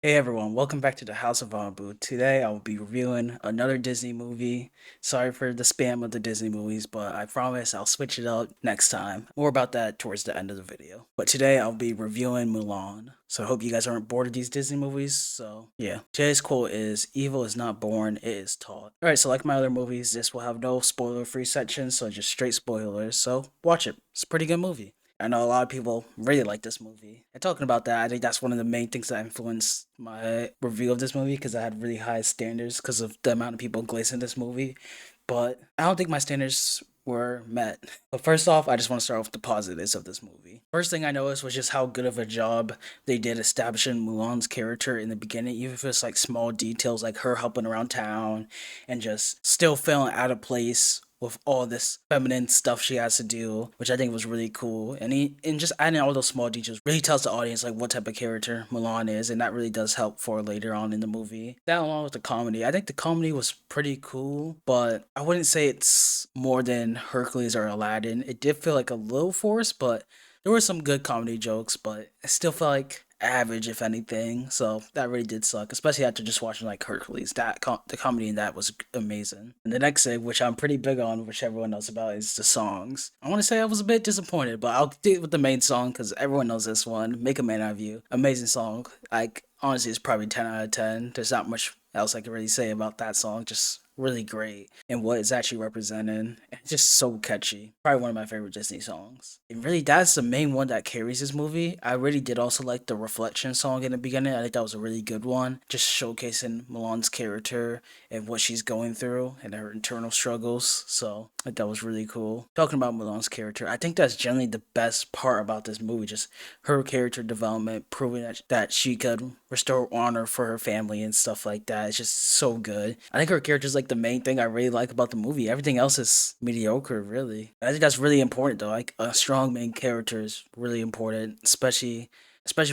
Hey everyone, welcome back to the House of Abu. Today I will be reviewing another Disney movie. Sorry for the spam of the Disney movies, but I promise I'll switch it up next time. More about that towards the end of the video. But today I'll be reviewing Mulan. So I hope you guys aren't bored of these Disney movies. So yeah, today's quote is evil is not born, it is taught. Alright, so like my other movies, this will have no spoiler free section, so just straight spoilers. So watch it. It's a pretty good movie. I know a lot of people really like this movie. And talking about that, I think that's one of the main things that influenced my review of this movie because I had really high standards because of the amount of people glazing this movie. But I don't think my standards were met. But first off, I just want to start off with the positives of this movie. First thing I noticed was just how good of a job they did establishing Mulan's character in the beginning, even if it's like small details like her helping around town and just still feeling out of place with all this feminine stuff she has to do, which I think was really cool. And just adding all those small details really tells the audience like what type of character Mulan is, and that really does help for later on in the movie. That along with the comedy, I think the comedy was pretty cool, but I wouldn't say it's more than Hercules or Aladdin. It did feel like a little forced, but there were some good comedy jokes, but I still felt like average if anything. So that really did suck, especially after just watching like Hercules. The comedy in that was amazing. And the next thing, which I'm pretty big on, which everyone knows about, is the songs. I want to say I was a bit disappointed, but I'll deal with the main song because everyone knows this one. Make a Man Out of You, amazing song. Like honestly, it's probably 10 out of 10. There's not much else I can really say about that song. Just really great and what it's actually representing. It's just so catchy. Probably one of my favorite Disney songs. And really, that's the main one that carries this movie. I really did also like the Reflection song in the beginning. I think that was a really good one. Just showcasing Milan's character and what she's going through and her internal struggles. So I think that was really cool. Talking about Milan's character, I think that's generally the best part about this movie. Just her character development, proving that she could restore honor for her family and stuff like that. It's just so good. I think her character is like the main thing I really like about the movie. Everything else is mediocre, really. I think that's really important though. Like a strong main character is really important, especially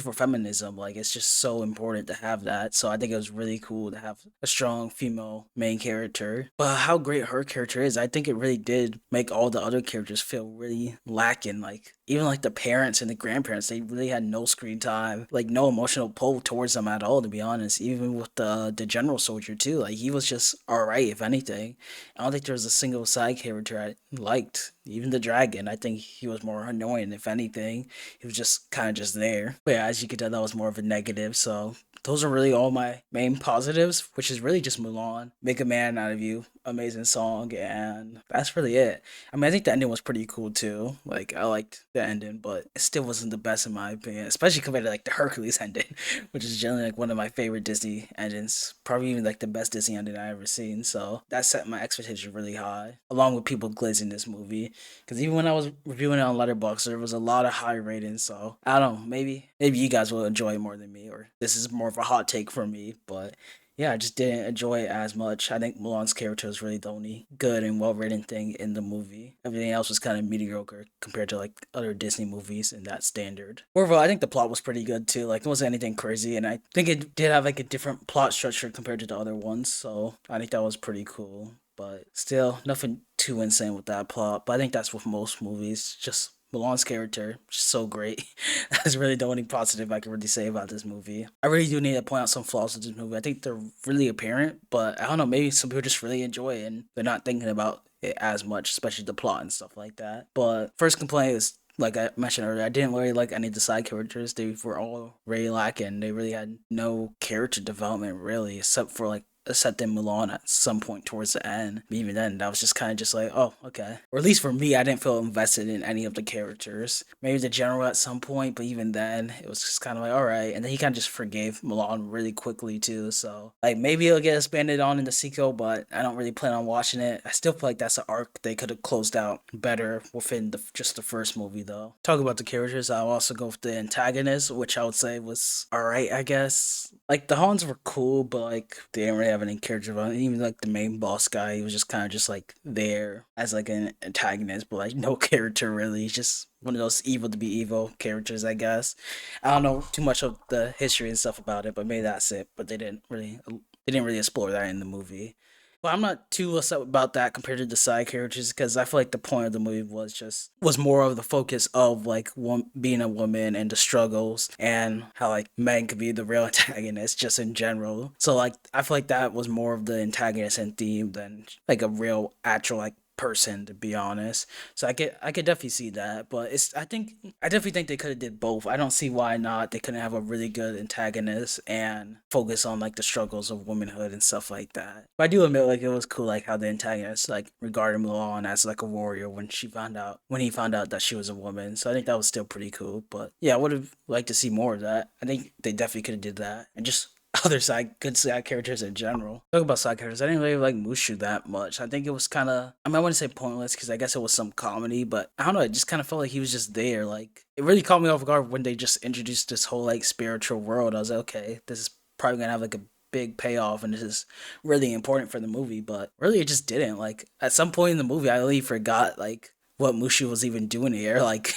for feminism. Like it's just so important to have that. So I think it was really cool to have a strong female main character. But how great her character is, I think it really did make all the other characters feel really lacking. Like even like the parents and the grandparents, they really had no screen time, like no emotional pull towards them at all. To be honest, even with the general soldier too, like he was just alright if anything. I don't think there was a single side character I liked. Even the dragon, I think he was more annoying if anything. He was just kind of just there. But yeah, as you could tell, that was more of a negative. So those are really all my main positives, which is really just Mulan, Make a Man Out of You, amazing song, and that's really it. I mean, I think the ending was pretty cool too. Like, I liked the ending, but it still wasn't the best in my opinion, especially compared to like the Hercules ending, which is generally like one of my favorite Disney endings, probably even like the best Disney ending I ever seen. So that set my expectations really high, along with people glazing this movie. Because even when I was reviewing it on Letterboxd, there was a lot of high ratings. So I don't know, maybe you guys will enjoy it more than me, or this is more of a hot take for me. But yeah, I just didn't enjoy it as much. I think Mulan's character was really the only good and well written thing in the movie. Everything else was kind of mediocre compared to like other Disney movies in that standard. Overall, I think the plot was pretty good too. Like, it wasn't anything crazy, and I think it did have like a different plot structure compared to the other ones. So I think that was pretty cool. But still, nothing too insane with that plot. But I think that's with most movies. Just Mulan's character, just so great. That's really the only positive I can really say about this movie. I really do need to point out some flaws with this movie. I think they're really apparent, but I don't know, maybe some people just really enjoy it and they're not thinking about it as much, especially the plot and stuff like that. But first complaint is like I mentioned earlier, I didn't really like any of the side characters. They were all really lacking. They really had no character development really, except for like accepting Mulan at some point towards the end. Even then, that was just kind of just like, oh, okay. Or at least for me, I didn't feel invested in any of the characters. Maybe the general at some point, but even then, it was just kind of like, all right. And then he kind of just forgave Mulan really quickly too. So like maybe it'll get expanded on in the sequel, but I don't really plan on watching it. I still feel like that's an arc they could have closed out better within just the first movie though. Talk about the characters, I'll also go with the antagonist, which I would say was alright, I guess. Like the Hans were cool, but like they didn't really have any character development. Even like the main boss guy, he was just kind of just like there as like an antagonist, but like no character really. He's just one of those evil to be evil characters, I guess. I don't know too much of the history and stuff about it, but maybe that's it. But they didn't really explore that in the movie. But I'm not too upset about that compared to the side characters because I feel like the point of the movie was more of the focus of like being a woman and the struggles and how like men could be the real antagonist just in general. So like I feel like that was more of the antagonist and theme than like a real actual like person, to be honest. So I could definitely see that, but I definitely think they could have did both. I don't see why not. They couldn't have a really good antagonist and focus on like the struggles of womanhood and stuff like that. But I do admit like it was cool like how the antagonist like regarded Mulan as like a warrior when he found out that she was a woman. So I think that was still pretty cool. But yeah, I would have liked to see more of that. I think they definitely could have did that and just other good side characters in general. Talk about side characters. I didn't really like Mushu that much. I think it was kind of, I mean, I wouldn't say pointless because I guess it was some comedy, but I don't know. It just kind of felt like he was just there. Like, it really caught me off guard when they just introduced this whole like spiritual world. I was like, okay, this is probably gonna have like a big payoff and this is really important for the movie, but really it just didn't. Like, at some point in the movie, I really forgot like what Mushu was even doing here. Like,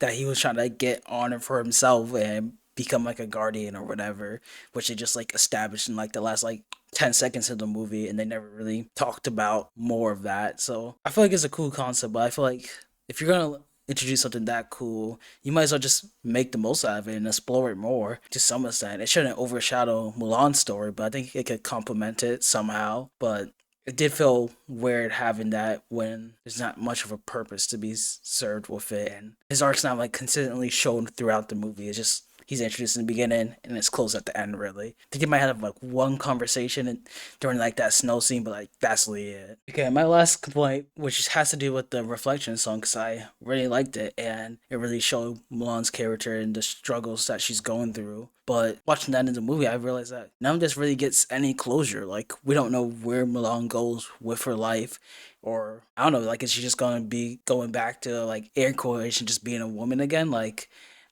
that he was trying to get honor for himself and become like a guardian or whatever, which they just like established in like the last like 10 seconds of the movie and they never really talked about more of that. So I feel like it's a cool concept, but I feel like if you're gonna introduce something that cool, you might as well just make the most out of it and explore it more to some extent. It shouldn't overshadow Mulan's story, but I think it could complement it somehow. But it did feel weird having that when there's not much of a purpose to be served with it, and his arc's not like consistently shown throughout the movie. It's just he's introduced in the beginning and it's closed at the end. Really, I think he might have like one conversation during like that snow scene, but like that's really it. Okay, my last complaint, which has to do with the reflection song, because I really liked it and it really showed Mulan's character and the struggles that she's going through. But watching that in the movie, I realized that none of this really gets any closure. Like, we don't know where Mulan goes with her life, or I don't know. Like, is she just gonna be going back to like air quotation, just being a woman again? Like,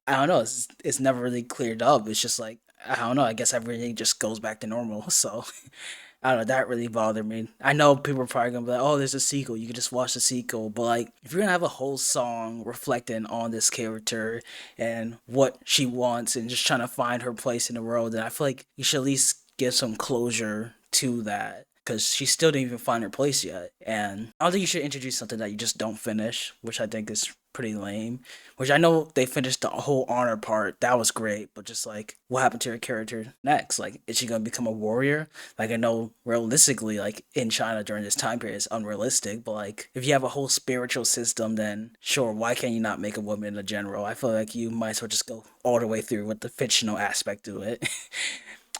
I don't know. It's never really cleared up. It's just like I don't know. I guess everything just goes back to normal. So I don't know. That really bothered me. I know people are probably gonna be like, "Oh, there's a sequel. You can just watch the sequel." But like, if you're gonna have a whole song reflecting on this character and what she wants and just trying to find her place in the world, then I feel like you should at least give some closure to that. Because she still didn't even find her place yet. And I don't think you should introduce something that you just don't finish, which I think is pretty lame. Which I know they finished the whole honor part. That was great. But just like, what happened to her character next? Like, is she going to become a warrior? Like, I know realistically, like in China during this time period, it's unrealistic. But like, if you have a whole spiritual system, then sure, why can't you not make a woman a general? I feel like you might as well just go all the way through with the fictional aspect to it.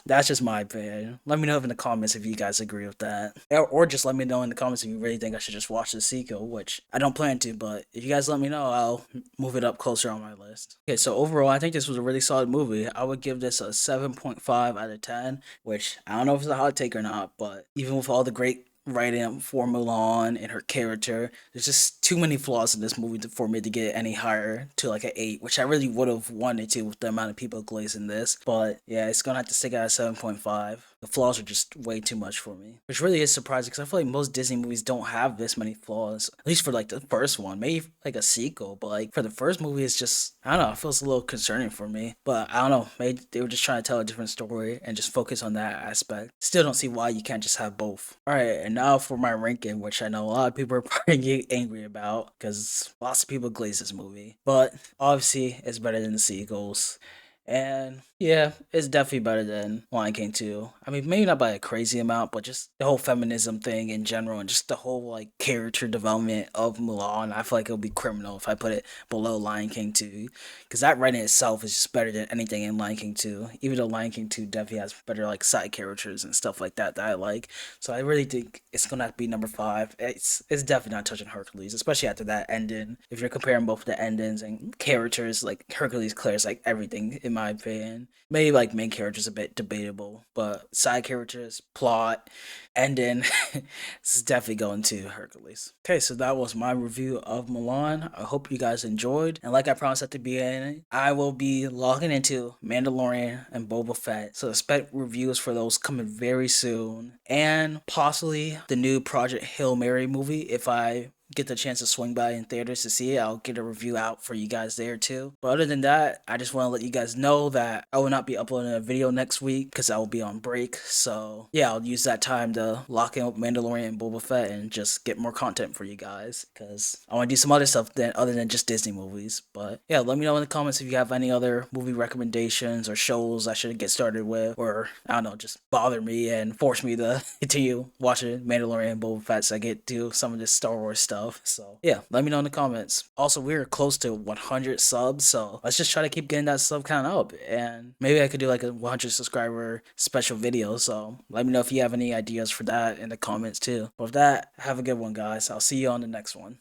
That's just my opinion. Let me know in the comments if you guys agree with that. Or just let me know in the comments if you really think I should just watch the sequel, which I don't plan to, but if you guys let me know, I'll move it up closer on my list. Okay, so overall, I think this was a really solid movie. I would give this a 7.5 out of 10, which I don't know if it's a hot take or not, but even with all the great writing for Mulan and her character. There's just too many flaws in this movie for me to get any higher to like an 8, which I really would have wanted to with the amount of people glazing this. But yeah, it's gonna have to stick at a 7.5. The flaws are just way too much for me, which really is surprising because I feel like most Disney movies don't have this many flaws. At least for like the first one, maybe like a sequel, but like for the first movie, it's just I don't know. It feels a little concerning for me, but I don't know. Maybe they were just trying to tell a different story and just focus on that aspect. Still don't see why you can't just have both. All right, and now for my ranking, which I know a lot of people are probably get angry about because lots of people glaze this movie, but obviously it's better than the sequels. And yeah, it's definitely better than Lion King 2. I mean, maybe not by a crazy amount, but just the whole feminism thing in general and just the whole like character development of Mulan. I feel like it would be criminal if I put it below Lion King 2. Because that writing itself is just better than anything in Lion King 2. Even though Lion King 2 definitely has better like side characters and stuff like that I like. So I really think it's gonna have to be number 5. It's definitely not touching Hercules, especially after that ending. If you're comparing both the endings and characters, like Hercules clears like everything in my opinion. Maybe like main characters a bit debatable, but side characters, plot, ending, this is definitely going to Hercules. Okay, so that was my review of Mulan. I hope you guys enjoyed, and like I promised at the beginning, I will be logging into Mandalorian and Boba Fett. So expect reviews for those coming very soon, and possibly the new Project Hail Mary movie if I get the chance to swing by in theaters to see it, I'll get a review out for you guys there too. But other than that, I just want to let you guys know that I will not be uploading a video next week because I will be on break. So yeah, I'll use that time to lock in with Mandalorian and Boba Fett and just get more content for you guys because I want to do some other stuff other than just Disney movies. But yeah, let me know in the comments if you have any other movie recommendations or shows I should get started with, or I don't know, just bother me and force me to continue watching Mandalorian and Boba Fett so I get to some of this Star Wars stuff. So yeah, let me know in the comments. Also, we're close to 100 subs, so let's just try to keep getting that sub count up, and maybe I could do like a 100 subscriber special video. So let me know if you have any ideas for that in the comments too. But with that, have a good one, guys. I'll see you on the next one.